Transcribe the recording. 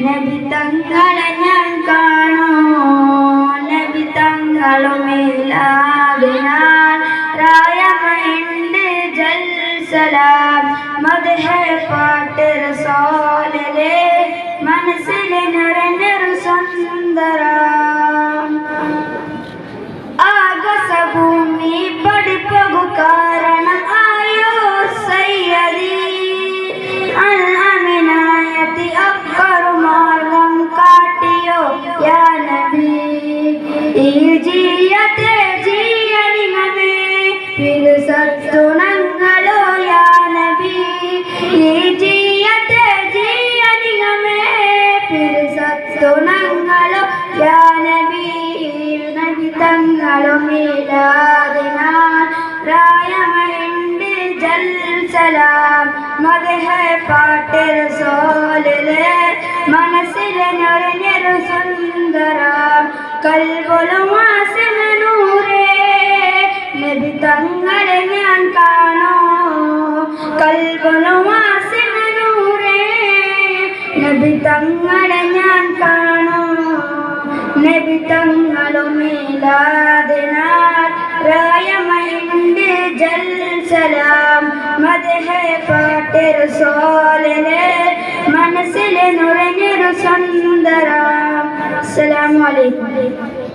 നബി തങ്ങളെ ഞാൻ കാണൂ നബി തങ്ങളുമില്ലാതിനാൽ രായമയുണ്ട് ജൽസലാം മദ്ഹ് പാട്ട് റസൂലിലെ മനസ്സിൽ നിറഞ്ഞൊരു സുന്ദരം ആകാശഭൂമി പഠിപ്പു കാരണം ആയോ സയ്യദി അമിനായത്തി അക്ബറു മാർഗം കാട്ടിയോ യാ നബി ഈ ജീയത്തെ ജീയനിമേ തിരുസത്തുണങ്ങളോ യാ നബി ഈ ജീയത്തെ ജീയനിമേ തിരുസത്തുണങ്ങളോ യാ നബി നബി തങ്ങളുമില്ലാതിനാൽ രായമയുണ്ട് ജൽസലാം മദ്ഹ് പാട്ട് റസൂലിലെ മനസ്സിൽ നിറഞ്ഞൊരു സുന്ദരം കൽബുലും ആസിന നൂറേ നബി തങ്ങളെ ഞാൻ കാണൂ കൽബുലും ആസിന നൂറേ നബി തങ്ങളെ ഞാൻ കാണൂ നബി തങ്ങളുമില്ലാതിനാൽ രായമയുണ്ട് ജൽസലാം മദ്ഹ് പാട്ട് റസൂലിലെ മനസ്സിൽ നിറഞ്ഞൊരു സുന്ദരം. അസ്സലാമു അലൈക്കും.